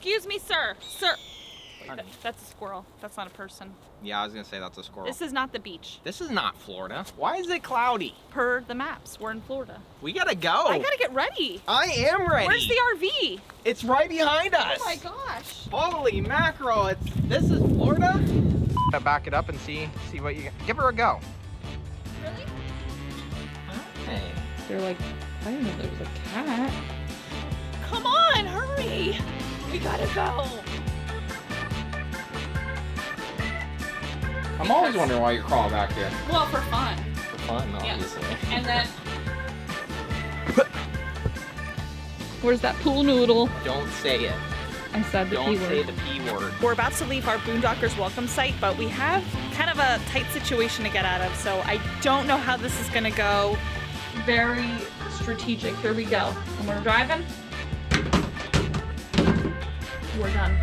Excuse me, sir. Sir. Wait, that's a squirrel. That's not a person. Yeah, I was gonna say that's a squirrel. This is not the beach. This is not Florida. Why is it cloudy? Per the maps, we're in Florida. We gotta go. I gotta get ready. I am ready. Where's the RV? It's right behind us. Oh my gosh. Holy mackerel! This is Florida. Gotta back it up and see what you give her a go. Really? Hey. They're like, I didn't know there was a cat. Come on, hurry! We gotta go. I'm always wondering why you crawl back here. Well, for fun. For fun, obviously. Yeah. And then. Where's that pool noodle? Don't say it. I said the P Don't word. say the P word. We're about to leave our Boondockers welcome site, but we have kind of a tight situation to get out of, so I don't know how this is gonna go. Very strategic. Here we go. And we're driving. We're done.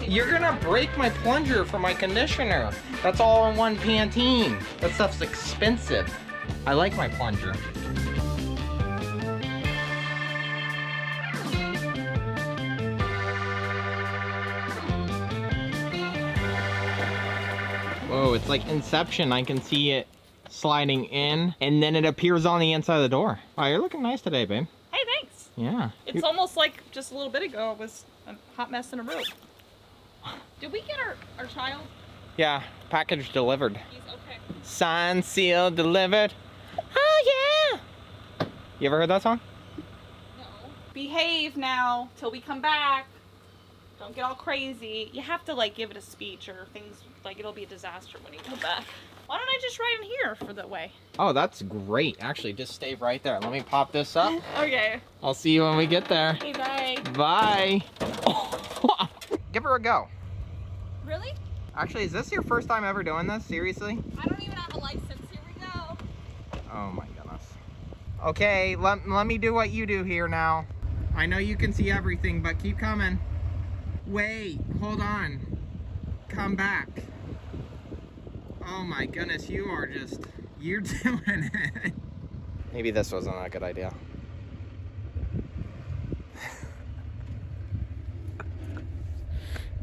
You're gonna break my plunger for my conditioner. That's all in one Pantene. That stuff's expensive. I like my plunger. Whoa, it's like Inception. I can see it sliding in and then it appears on the inside of the door. Wow, you're looking nice today, babe. Hey, thanks. Yeah. It's almost like just a little bit ago it was a hot mess in a room. Did we get our child? Yeah, package delivered. He's okay. Signed, sealed, delivered. Oh yeah! You ever heard that song? No. Behave now till we come back. Don't get all crazy. You have to like give it a speech or things like it'll be a disaster when you come back. Why don't I just ride in here for the way? Oh, that's great. Actually, just stay right there. Let me pop this up. Okay. I'll see you when we get there. Hey, bye. Bye. Oh. Give her a go. Really? Actually, is this your first time ever doing this? Seriously? I don't even have a license. Here we go. Oh my goodness. Okay, let me do what you do here now. I know you can see everything, but keep coming. Wait, hold on. Come back. Oh my goodness, you're doing it. Maybe this wasn't a good idea.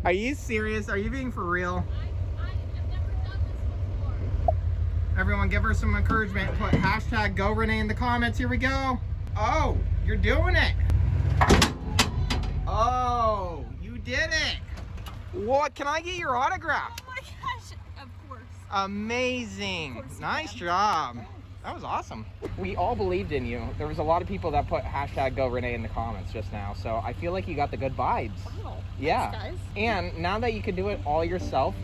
Are you serious? Are you being for real? I have never done this before. Everyone give her some encouragement. Put hashtag GoRenee in the comments. Here we go. Oh, you're doing it. Oh, you did it. What? Can I get your autograph? Oh my gosh, of course. Amazing. Of course you Nice can. job. That was awesome. We all believed in you. There was a lot of people that put hashtag GoRenee in the comments just now. So I feel like you got the good vibes. Wow. Yeah. Thanks, guys. And now that you can do it all yourself,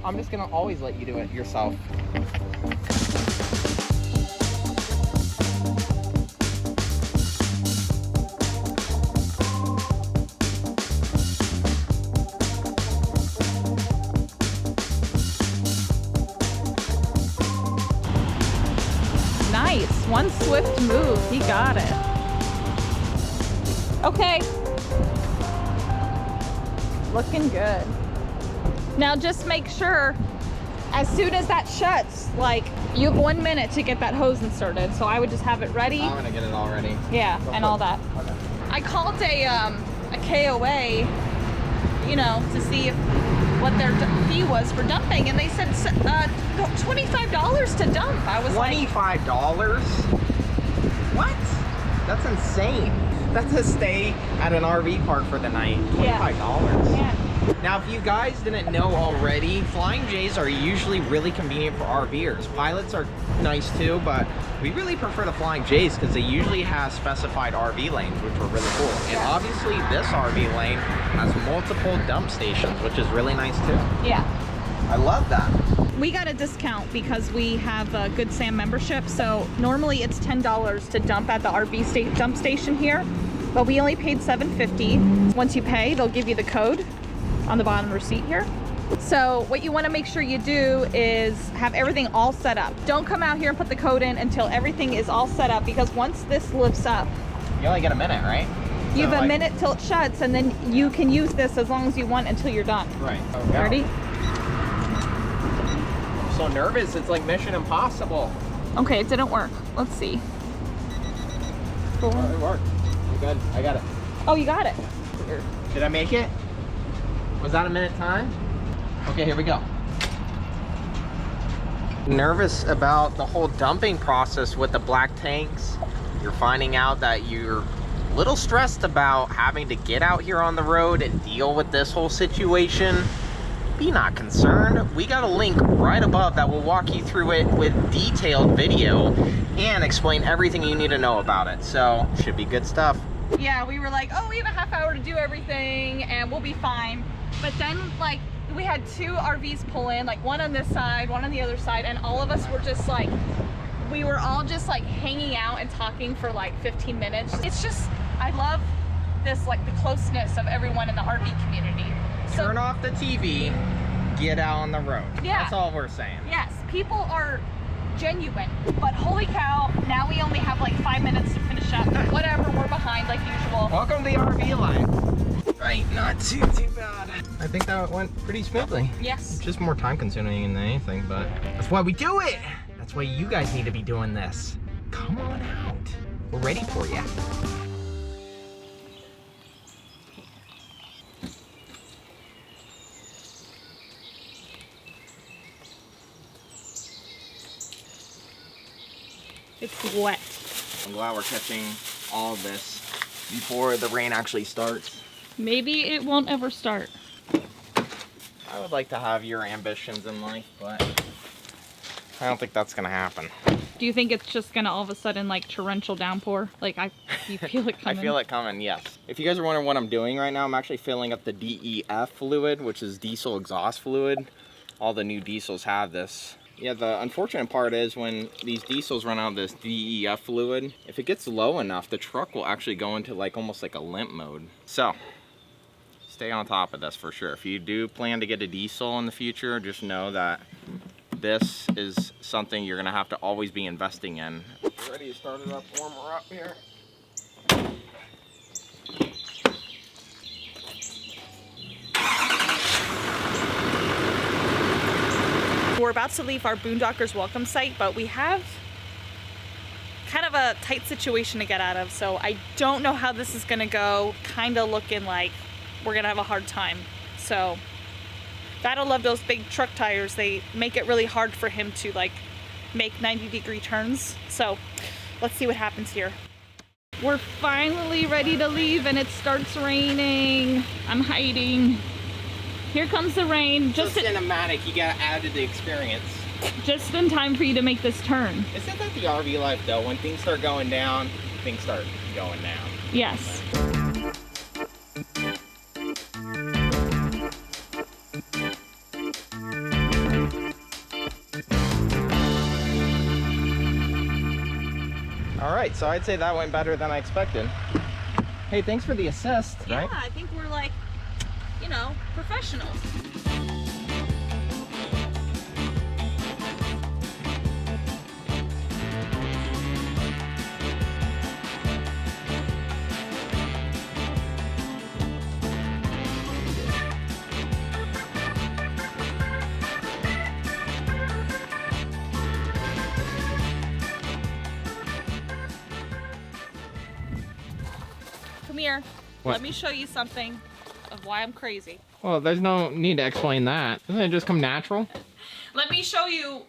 I'm just gonna always let you do it yourself. Nice. One swift move. He got it. Okay. Looking good. Now just make sure as soon as that shuts, like you have 1 minute to get that hose inserted. So I would just have it ready. I'm gonna get it all ready. Yeah, and all that. Okay. I called a KOA, you know, to see what their fee was for dumping, and they said $25 to dump. I was like, $25? What? That's insane. That's a stay at an RV park for the night. $25. yeah. Now, if you guys didn't know already, Flying J's are usually really convenient for RVers. Pilots are nice too, but we really prefer the Flying J's because they usually have specified RV lanes, which are really cool. And obviously this RV lane has multiple dump stations, which is really nice too. Yeah. I love that. We got a discount because we have a Good Sam membership. So normally it's $10 to dump at the RV dump station here, but we only paid $7.50. Once you pay, they'll give you the code on the bottom receipt here. So what you want to make sure you do is have everything all set up. Don't come out here and put the code in until everything is all set up, because once this lifts up, You only get a minute, right? you have So, a like- minute till it shuts, and then you can use this as long as you want until you're done. Right. Ready? I'm so nervous. It's like Mission Impossible. Okay, it didn't work. Let's see. Oh, it worked. I'm good. I got it. Oh, you got it. longer. Did I make it? Was that a minute time? Okay, here we go. Nervous about the whole dumping process with the black tanks. You're finding out that you're a little stressed about having to get out here on the road and deal with this whole situation. Be not concerned. We got a link right above that will walk you through it with detailed video and explain everything you need to know about it. So, should be good stuff. Yeah, we were like, oh, we have a half hour to do everything and we'll be fine. But then, like, we had 2 RVs pull in, like one on this side, one on the other side, and all of us were just like, we were all just like hanging out and talking for like 15 minutes. It's just, I love this, like the closeness of everyone in the RV community. So, turn off the TV, get out on the road. Yeah. That's all we're saying. yes, people are genuine, but holy cow, now we only have like 5 minutes to finish up. Whatever, we're behind like usual. Welcome to the RV life. Right, not too bad. I think that went pretty smoothly. Yes. Just more time consuming than anything, but that's why we do it. That's why you guys need to be doing this. Come on out. We're ready for you. It's wet. I'm glad we're catching all of this before the rain actually starts. Maybe it won't ever start. I would like to have your ambitions in life, but I don't think that's gonna happen. Do you think it's just gonna all of a sudden like torrential downpour? Like you feel it coming? I feel it coming, yes. If you guys are wondering what I'm doing right now, I'm actually filling up the DEF fluid, which is diesel exhaust fluid. All the new diesels have this. Yeah, the unfortunate part is when these diesels run out of this DEF fluid, if it gets low enough, the truck will actually go into like almost like a limp mode. So, stay on top of this for sure. If you do plan to get a diesel in the future, just know that this is something you're gonna have to always be investing in. Ready to start it up, warm her up here. We're about to leave our Boondockers welcome site, but we have kind of a tight situation to get out of, so I don't know how this is gonna go. Kind of looking like we're gonna have a hard time. So, gotta love those big truck tires. They make it really hard for him to like make 90-degree turns. So, let's see what happens here. We're finally ready to leave and it starts raining. I'm hiding. Here comes the rain. Just cinematic, you gotta add to the experience. Just in time for you to make this turn. Isn't that the RV life though? When things start going down, things start going down. Yes. All right, so I'd say that went better than I expected. Hey, thanks for the assist, Yeah, right? I think we're like, you know, professionals. Come here. What? Let me show you something of why I'm crazy. Well, there's no need to explain that. Doesn't it just come natural? Let me show you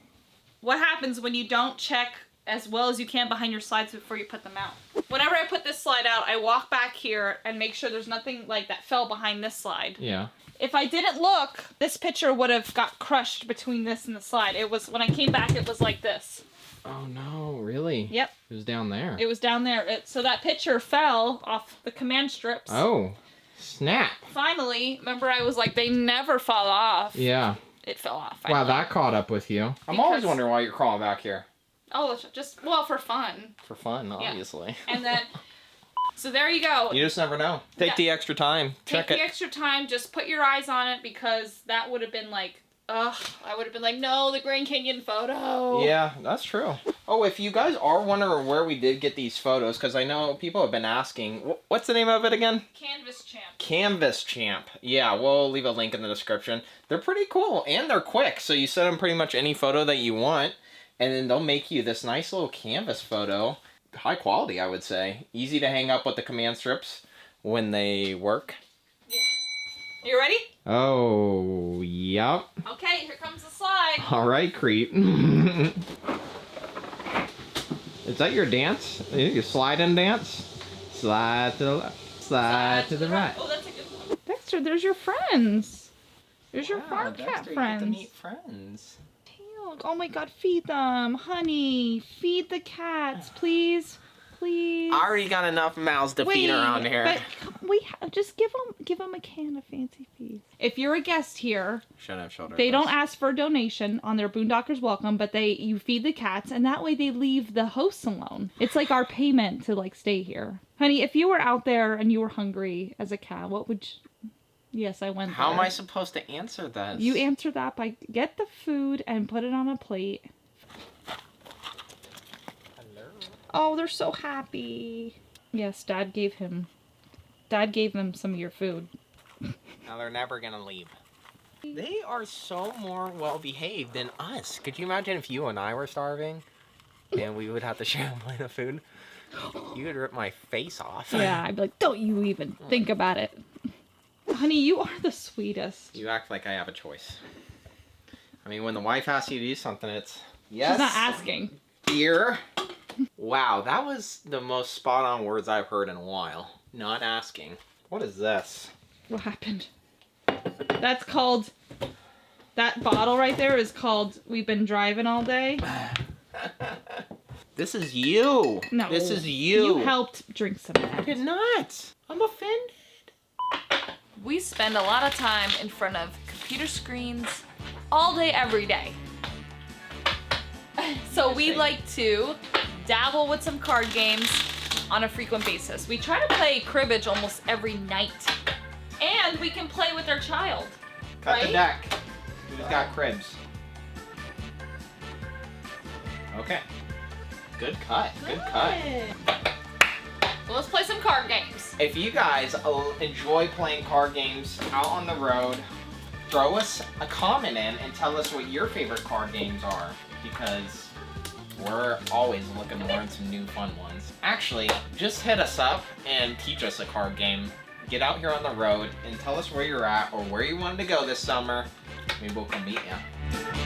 what happens when you don't check as well as you can behind your slides before you put them out. Whenever I put this slide out, I walk back here and make sure there's nothing like that fell behind this slide. Yeah. If I didn't look, this picture would have got crushed between this and the slide. It was, when I came back, it was like this. Oh no, really? Yep. It was down there. It was down there. So that picture fell off the command strips. Oh, snap. Finally, remember I was like, they never fall off. Yeah. It fell off. Wow, finally. that caught up with you. I'm Because- always wondering why you're crawling back here. Oh, just, well, for fun. For fun, obviously. And then, so there you go. You just never know. Take Yeah. the extra time. Take Check the it. extra time, just put your eyes on it, because that would have been like, ugh, I would have been like, no, the Grand Canyon photo. Yeah, that's true. Oh, if you guys are wondering where we did get these photos, because I know people have been asking, what's the name of it again? Canvas Champ. Canvas Champ. Yeah, we'll leave a link in the description. They're pretty cool, and they're quick, so you send them pretty much any photo that you want, and then they'll make you this nice little canvas photo. High quality, I would say. Easy to hang up with the command strips when they work. You ready? Oh, yep. Okay, here comes the slide. All right, creep. Is that your dance? You slide and dance? Slide to the left. Slide to the right. Oh, that's a good one. Dexter, there's your friends. There's your Wow, farm Dexter, cat you get friends. to meet friends. Oh my god, feed them. Honey, feed the cats, please. Please. I already got enough mouths to feed around here. But just give them a can of Fancy Feast. If you're a guest here, Shouldn't have shoulder. they don't ask for a donation on their Boondockers Welcome, but you feed the cats, and that way they leave the hosts alone. It's like our payment to like stay here. Honey, if you were out there and you were hungry as a cat, what would you... Yes, I went How there. am I supposed to answer this? You answer that by get the food and put it on a plate. Hello. Oh, they're so happy. Yes, Dad gave them some of your food. Now they're never gonna leave. They are so more well behaved than us. Could you imagine if you and I were starving and we would have to share a plate of food? You would rip my face off. Yeah, I'd be like, don't you even think about it. Honey, you are the sweetest. You act like I have a choice. I mean, when the wife asks you to do something, it's yes. She's not asking. Dear. Wow, that was the most spot on words I've heard in a while. Not asking. What is this? What happened? That's called... That bottle right there is called We've Been Driving All Day. This is you. No. This is you. You helped drink some of I that. did not. I'm offended. We spend a lot of time in front of computer screens all day, every day. So we like to dabble with some card games on a frequent basis. We try to play cribbage almost every night. And we can play with our child. Cut the Right? deck. Who's got cribs? Okay. Good cut. Good cut. So let's play some card games. If you guys enjoy playing card games out on the road, throw us a comment in and tell us what your favorite card games are, because we're always looking to learn some new fun ones. Actually, just hit us up and teach us a card game. Get out here on the road and tell us where you're at or where you wanted to go this summer. Maybe we'll come meet you.